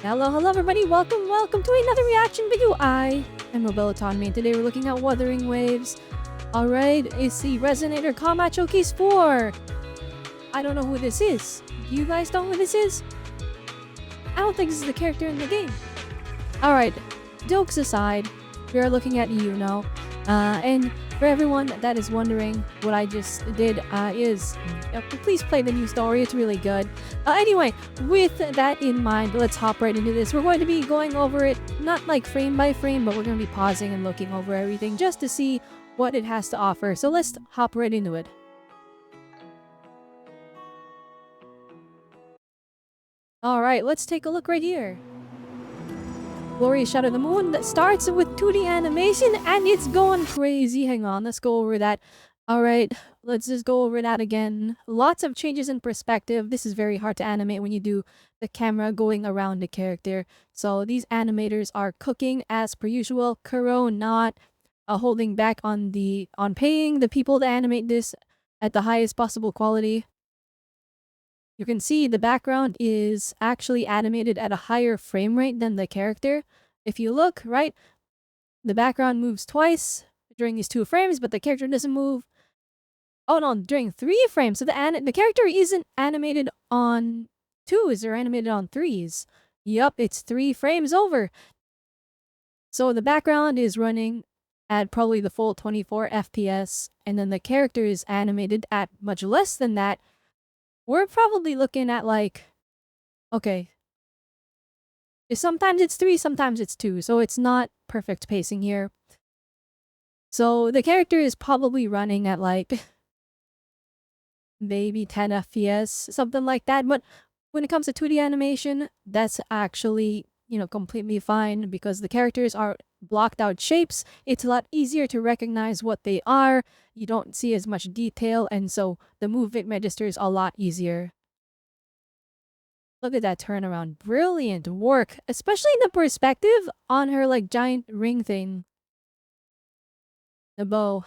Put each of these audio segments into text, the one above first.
Hello everybody, welcome to another reaction video. I am Robelle Autonomy, and today we're looking at Wuthering Waves. Alright, it's the Resonator Combat Showcase 4. I don't know who this is. Do you guys know who this is? I don't think this is the character in the game. Alright, jokes aside, we are looking at Iuno. And for everyone that is wondering what I just did, please play the new story, it's really good. Anyway, with that in mind, let's hop right into this. We're going to be going over it, not like frame by frame, but we're going to be pausing and looking over everything just to see what it has to offer. So let's hop right into it. Alright, let's take a look right here. Glorious Shadow of the Moon that starts with 2D animation and it's going crazy. Hang on, let's go over that. Alright, let's just go over that again. Lots of changes in perspective. This is very hard to animate when you do the camera going around the character. So these animators are cooking as per usual. Kuro not holding back on paying the people to animate this at the highest possible quality. You can see the background is actually animated at a higher frame rate than the character. If you look, right, the background moves twice during these 2 frames, but the character doesn't move. Oh no, during 3 frames. So the character isn't animated on 2s, they're animated on 3s. Yup, it's 3 frames over. So the background is running at probably the full 24 FPS, and then the character is animated at much less than that. We're probably looking at like, okay, sometimes it's 3, sometimes it's 2, so it's not perfect pacing here. So the character is probably running at like maybe 10 FPS, something like that. But when it comes to 2D animation, that's actually, completely fine because the characters are blocked out shapes. It's a lot easier to recognize what they are. You don't see as much detail, and so the movement registers a lot easier. Look at that turnaround. Brilliant work, especially the perspective on her like giant ring thing. The bow.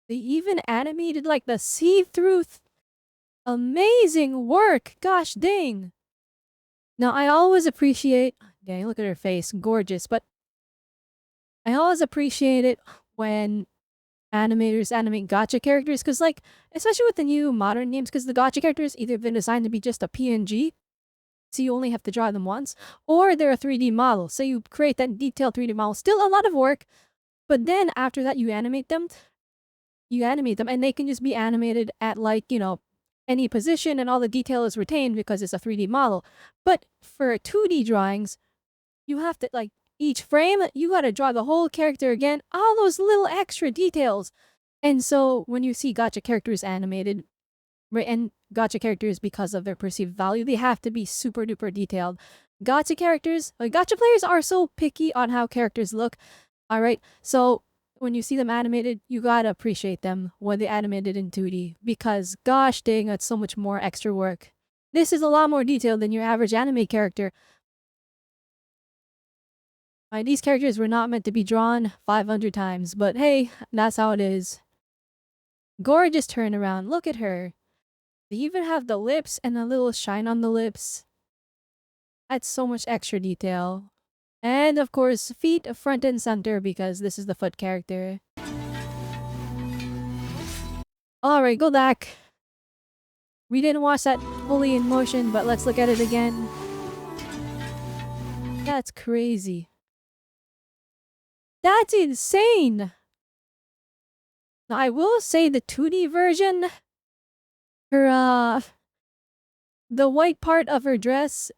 They even animated like the see-through. Amazing work. Gosh dang. Now I always appreciate, dang, look at her face, gorgeous, but I always appreciate it when animators animate gacha characters, because like, especially with the new modern games, because the gacha characters either been designed to be just a PNG, so you only have to draw them once, or they're a 3D model, so you create that detailed 3D model. Still a lot of work, but then after that you animate them, and they can just be animated at like, any position, and all the detail is retained because it's a 3D model. But for 2D drawings, you have to, like, each frame, you gotta draw the whole character again, all those little extra details. And so when you see gacha characters animated, and gacha characters, because of their perceived value, they have to be super duper detailed. Gacha players are so picky on how characters look. Alright, so when you see them animated, you gotta appreciate them when they animated in 2D, because gosh dang, that's so much more extra work. This is a lot more detailed than your average anime character. These characters were not meant to be drawn 500 times, but hey, that's how it is. Gorgeous turnaround, look at her. They even have the lips and a little shine on the lips. That's so much extra detail. And of course, feet front and center because this is the foot character. Alright, go back. We didn't watch that fully in motion, but let's look at it again. That's crazy. That's insane! Now, I will say the 2D version, her, the white part of her dress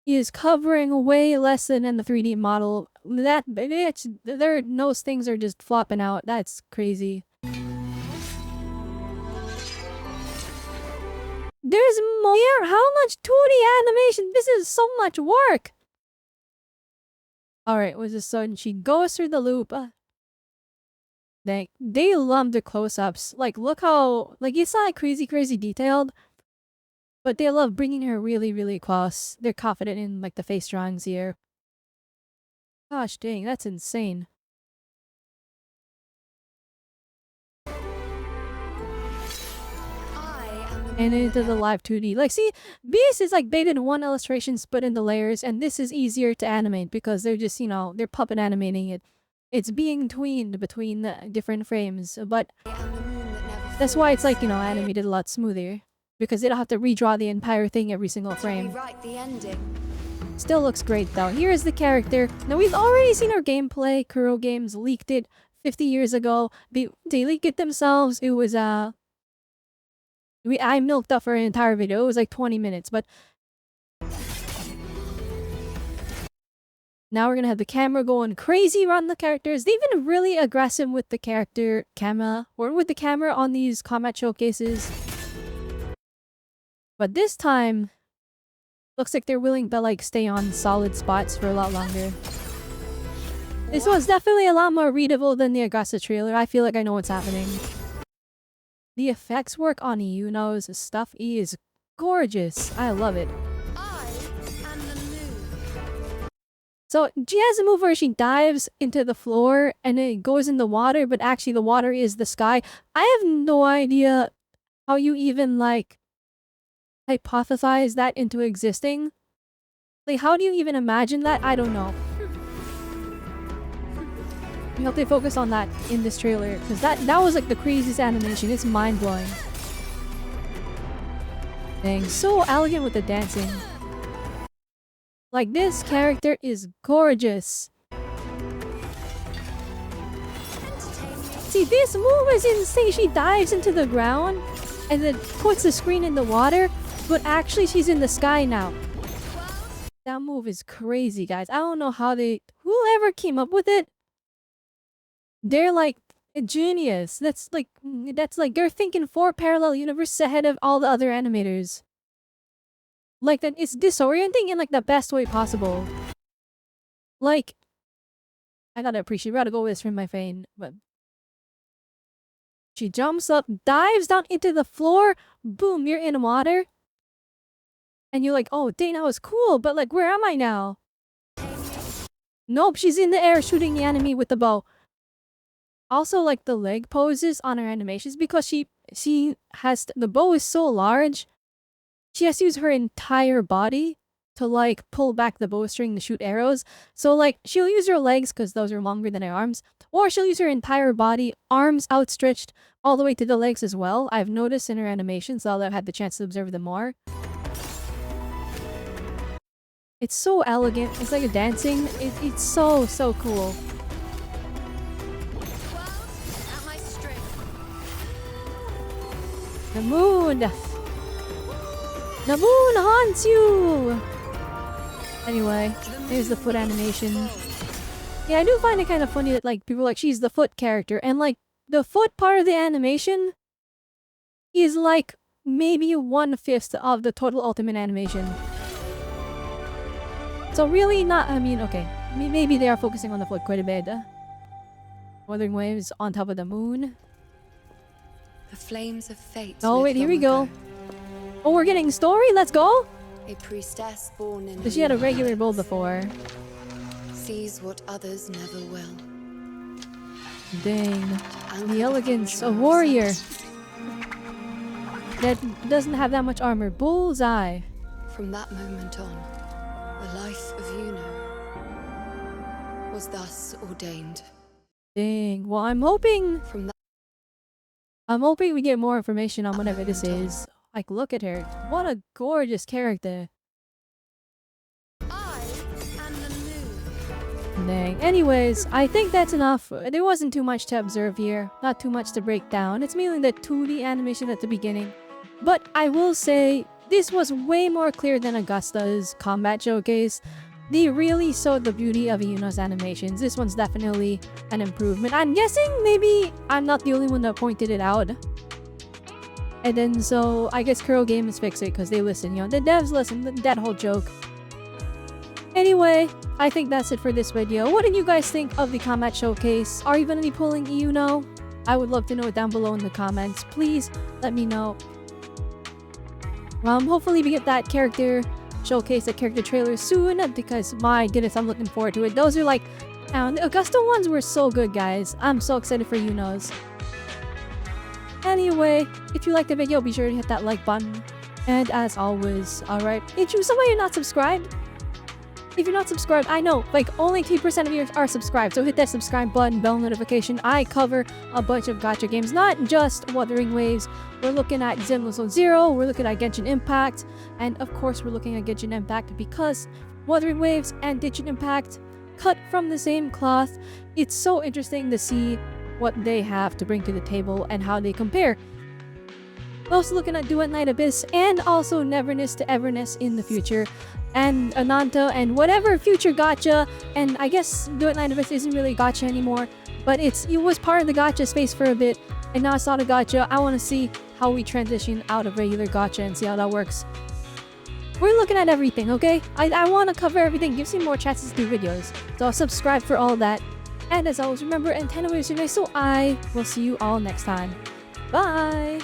is covering way less than in the 3D model. Their nose things are just flopping out. That's crazy. There's more. How much 2D animation? This is so much work. Alright, was this sudden? She goes through the loop. They love the close-ups. Like, look how, like, it's not crazy detailed, but they love bringing her really close. They're confident in, like, the face drawings here. Gosh dang, that's insane. I am the and into the live 2D. Like, see, Beast is like baited in one illustration, split into layers, and this is easier to animate because they're just, they're puppet animating it. It's being tweened between the different frames, but that's why it's like, animated a lot smoother. Because they don't have to redraw the entire thing every single frame. Still looks great though. Here is the character. Now we've already seen our gameplay. Kuro Games leaked it 50 years ago. They leaked it themselves. It was I milked up for an entire video. It was like 20 minutes, but now we're gonna have the camera going crazy around the characters. They've been really aggressive with the camera on these combat showcases. But this time, looks like they're willing to like stay on solid spots for a lot longer. This one's definitely a lot more readable than the Augusta trailer. I feel like I know what's happening. The effects work on Iuno's stuff is gorgeous. I love it. So she has a move where she dives into the floor and it goes in the water, but actually the water is the sky. I have no idea how you even like hypothesize that into existing. Like, how do you even imagine that? I don't know. I hope they focus on that in this trailer, because that was like the craziest animation. It's mind-blowing. Dang, so elegant with the dancing. Like, this character is gorgeous. See, this move is insane. She dives into the ground and then puts the screen in the water. But actually, she's in the sky now. That move is crazy, guys. I don't know how whoever came up with it. They're like a genius. That's like they're thinking 4 parallel universes ahead of all the other animators. Like that, it's disorienting in like the best way possible. Like, I gotta appreciate. We gotta go with this from my fan, but she jumps up, dives down into the floor. Boom! You're in water. And you're like, oh, dang, that was cool, but like, where am I now? Nope, she's in the air shooting the enemy with the bow. Also, like, the leg poses on her animations, because she has, the bow is so large, she has to use her entire body to, like, pull back the bowstring to shoot arrows. So, like, she'll use her legs, because those are longer than her arms, or she'll use her entire body, arms outstretched, all the way to the legs as well. I've noticed in her animations, although I've had the chance to observe them more. It's so elegant. It's like a dancing. It's so cool. The moon! The moon haunts you! Anyway, here's the foot animation. Yeah, I do find it kind of funny that like people are like, she's the foot character, and like the foot part of the animation is like maybe 1/5 of the total ultimate animation. So really not, I mean, okay. Maybe they are focusing on the foot quite a bit. Wuthering Waves on top of the moon. The flames of fate. Oh wait, here we go. Oh, we're getting story? Let's go! A priestess born in. So she had a regular bull before. Sees what others never will. Dang. The elegance. A warrior. That doesn't have that much armor. Bullseye. From that moment on, the life of Iuno was thus ordained. Dang. Well, I'm hoping we get more information on whatever this is. Like, look at her. What a gorgeous character. I am the moon. Dang. Anyways, I think that's enough. There wasn't too much to observe here. Not too much to break down. It's mainly the 2D animation at the beginning. But I will say, this was way more clear than Augusta's combat showcase. They really showed the beauty of Iuno's animations. This one's definitely an improvement. I'm guessing maybe I'm not the only one that pointed it out. And then so, I guess Kuro Games fixed it because they listen, you know. The devs listen, that whole joke. Anyway, I think that's it for this video. What did you guys think of the combat showcase? Are you going to be pulling Iuno? I would love to know it down below in the comments. Please let me know. Hopefully we get that character showcase, that character trailer soon, because my goodness, I'm looking forward to it. Those are like, the Augusta ones were so good, guys. I'm so excited for Iuno's. Anyway, if you liked the video, be sure to hit that like button. And as always, alright, if you somebody not subscribed, if you're not subscribed, I know, like, only 2% of you are subscribed, so hit that subscribe button, bell notification. I cover a bunch of gacha games, not just Wuthering Waves. We're looking at Zenless Zone Zero, we're looking at Genshin Impact, and of course we're looking at Genshin Impact because Wuthering Waves and Genshin Impact cut from the same cloth. It's so interesting to see what they have to bring to the table and how they compare. We're also looking at Duet Night Abyss and also Neverness to Everness in the future, and Ananta and whatever future gacha. And I guess Duet Night Abyss isn't really gacha anymore, but it was part of the gacha space for a bit, and now it's not a gacha. I want to see how we transition out of regular gacha and see how that works. We're looking at everything, okay? I want to cover everything, gives me more chances to do videos, so subscribe for all that. And as always, remember, antenna waves are nice, so I will see you all next time. Bye!